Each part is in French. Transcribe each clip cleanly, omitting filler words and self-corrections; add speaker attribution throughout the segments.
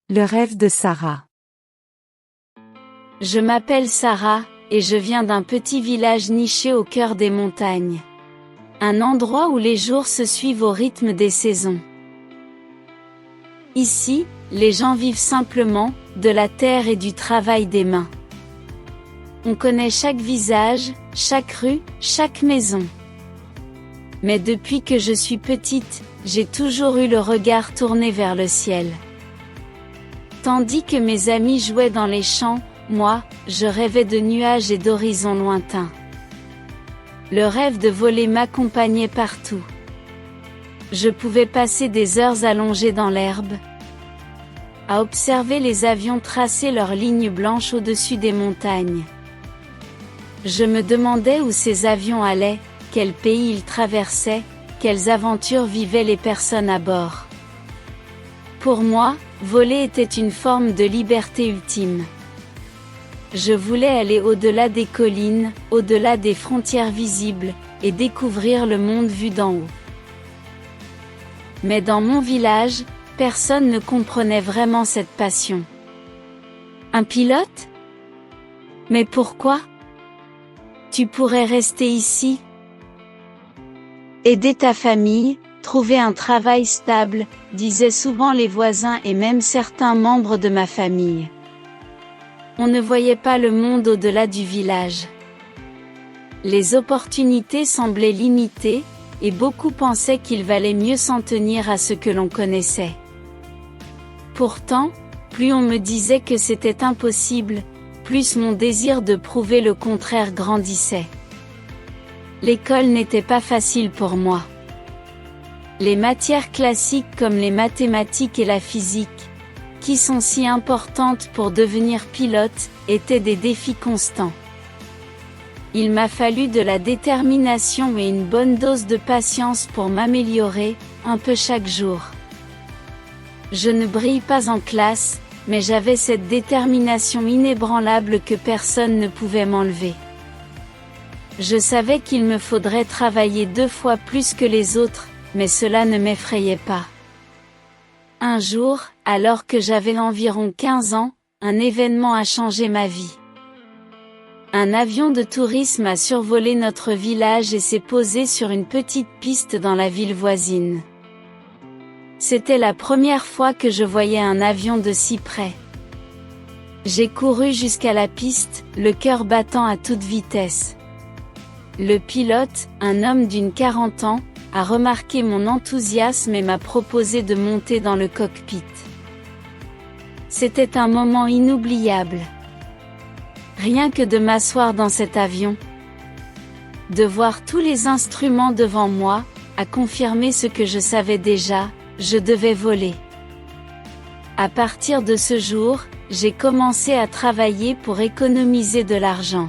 Speaker 1: Le rêve de Sarah.
Speaker 2: Je m'appelle Sarah, et je viens d'un petit village niché au cœur des montagnes. Un endroit où les jours se suivent au rythme des saisons. Ici, les gens vivent simplement, de la terre et du travail des mains. On connaît chaque visage, chaque rue, chaque maison. Mais depuis que je suis petite, j'ai toujours eu le regard tourné vers le ciel. Tandis que mes amis jouaient dans les champs, moi, je rêvais de nuages et d'horizons lointains. Le rêve de voler m'accompagnait partout. Je pouvais passer des heures allongées dans l'herbe, à observer les avions tracer leurs lignes blanches au-dessus des montagnes. Je me demandais où ces avions allaient, quel pays ils traversaient, quelles aventures vivaient les personnes à bord. Pour moi, voler était une forme de liberté ultime. Je voulais aller au-delà des collines, au-delà des frontières visibles, et découvrir le monde vu d'en haut. Mais dans mon village, personne ne comprenait vraiment cette passion. Un pilote? Mais pourquoi? Tu pourrais rester ici. Aider ta famille, trouver un travail stable, disaient souvent les voisins et même certains membres de ma famille. On ne voyait pas le monde au-delà du village. Les opportunités semblaient limitées, et beaucoup pensaient qu'il valait mieux s'en tenir à ce que l'on connaissait. Pourtant, plus on me disait que c'était impossible, plus mon désir de prouver le contraire grandissait. L'école n'était pas facile pour moi. Les matières classiques comme les mathématiques et la physique, qui sont si importantes pour devenir pilote, étaient des défis constants. Il m'a fallu de la détermination et une bonne dose de patience pour m'améliorer, un peu chaque jour. Je ne brille pas en classe, mais j'avais cette détermination inébranlable que personne ne pouvait m'enlever. Je savais qu'il me faudrait travailler 2 fois plus que les autres, mais cela ne m'effrayait pas. Un jour, alors que j'avais environ 15 ans, un événement a changé ma vie. Un avion de tourisme a survolé notre village et s'est posé sur une petite piste dans la ville voisine. C'était la première fois que je voyais un avion de si près. J'ai couru jusqu'à la piste, le cœur battant à toute vitesse. Le pilote, un homme d'une 40 ans, a remarqué mon enthousiasme et m'a proposé de monter dans le cockpit. C'était un moment inoubliable. Rien que de m'asseoir dans cet avion, de voir tous les instruments devant moi, a confirmé ce que je savais déjà, je devais voler. À partir de ce jour, j'ai commencé à travailler pour économiser de l'argent.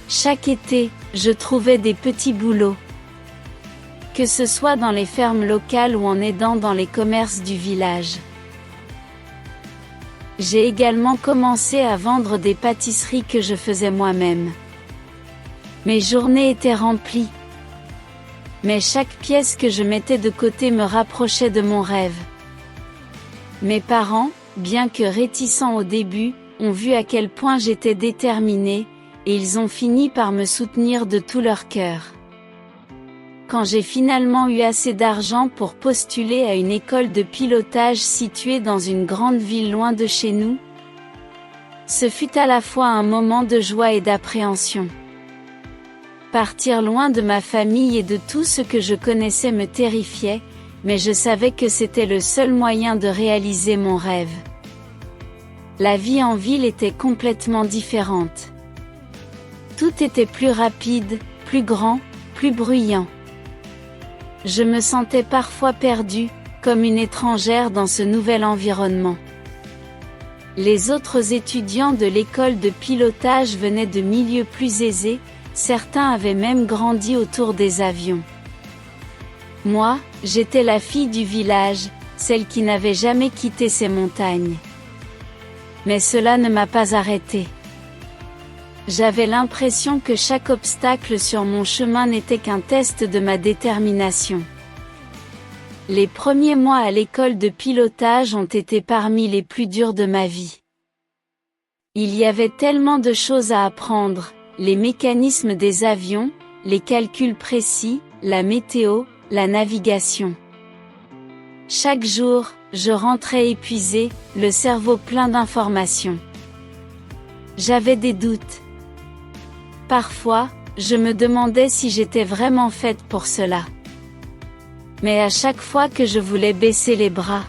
Speaker 2: Chaque été, je trouvais des petits boulots. Que ce soit dans les fermes locales ou en aidant dans les commerces du village. J'ai également commencé à vendre des pâtisseries que je faisais moi-même. Mes journées étaient remplies. Mais chaque pièce que je mettais de côté me rapprochait de mon rêve. Mes parents, bien que réticents au début, ont vu à quel point j'étais déterminée, et ils ont fini par me soutenir de tout leur cœur. Quand j'ai finalement eu assez d'argent pour postuler à une école de pilotage située dans une grande ville loin de chez nous, ce fut à la fois un moment de joie et d'appréhension. Partir loin de ma famille et de tout ce que je connaissais me terrifiait, mais je savais que c'était le seul moyen de réaliser mon rêve. La vie en ville était complètement différente. Tout était plus rapide, plus grand, plus bruyant. Je me sentais parfois perdue, comme une étrangère dans ce nouvel environnement. Les autres étudiants de l'école de pilotage venaient de milieux plus aisés, certains avaient même grandi autour des avions. Moi, j'étais la fille du village, celle qui n'avait jamais quitté ces montagnes. Mais cela ne m'a pas arrêtée. J'avais l'impression que chaque obstacle sur mon chemin n'était qu'un test de ma détermination. Les premiers mois à l'école de pilotage ont été parmi les plus durs de ma vie. Il y avait tellement de choses à apprendre, les mécanismes des avions, les calculs précis, la météo, la navigation. Chaque jour, je rentrais épuisé, le cerveau plein d'informations. J'avais des doutes. Parfois, je me demandais si j'étais vraiment faite pour cela. Mais à chaque fois que je voulais baisser les bras,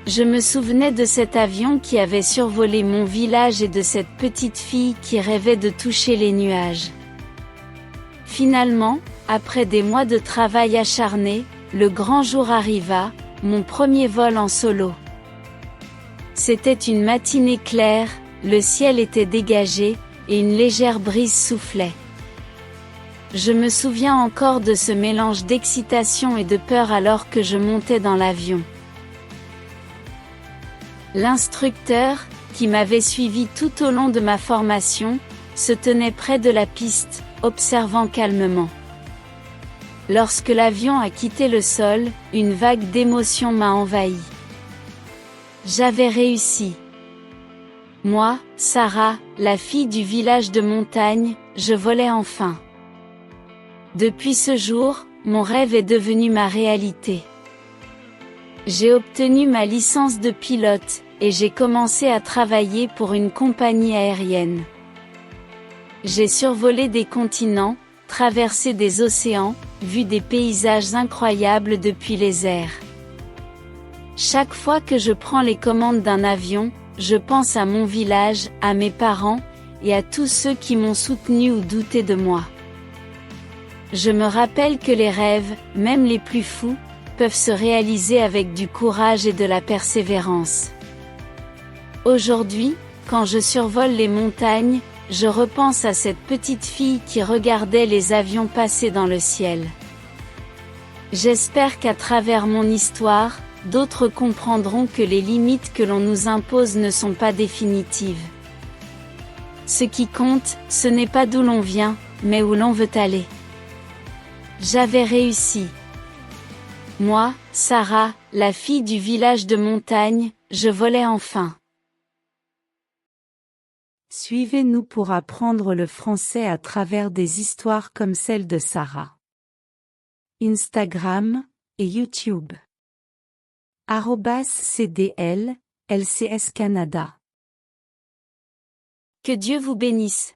Speaker 2: je me souvenais de cet avion qui avait survolé mon village et de cette petite fille qui rêvait de toucher les nuages. Finalement, après des mois de travail acharné, le grand jour arriva, mon premier vol en solo. C'était une matinée claire, le ciel était dégagé, et une légère brise soufflait. Je me souviens encore de ce mélange d'excitation et de peur alors que je montais dans l'avion. L'instructeur, qui m'avait suivi tout au long de ma formation, se tenait près de la piste, observant calmement. Lorsque l'avion a quitté le sol, une vague d'émotion m'a envahi. J'avais réussi. Moi, Sarah, la fille du village de montagne, je volais enfin. Depuis ce jour, mon rêve est devenu ma réalité. J'ai obtenu ma licence de pilote, et j'ai commencé à travailler pour une compagnie aérienne. J'ai survolé des continents, traversé des océans, vu des paysages incroyables depuis les airs. Chaque fois que je prends les commandes d'un avion, je pense à mon village, à mes parents, et à tous ceux qui m'ont soutenu ou douté de moi. Je me rappelle que les rêves, même les plus fous, peuvent se réaliser avec du courage et de la persévérance. Aujourd'hui, quand je survole les montagnes, je repense à cette petite fille qui regardait les avions passer dans le ciel. J'espère qu'à travers mon histoire, d'autres comprendront que les limites que l'on nous impose ne sont pas définitives. Ce qui compte, ce n'est pas d'où l'on vient, mais où l'on veut aller. J'avais réussi. Moi, Sarah, la fille du village de montagne, je volais enfin.
Speaker 1: Suivez-nous pour apprendre le français à travers des histoires comme celle de Sarah. Instagram et YouTube. @CDL, LCS Canada.
Speaker 2: Que Dieu vous bénisse.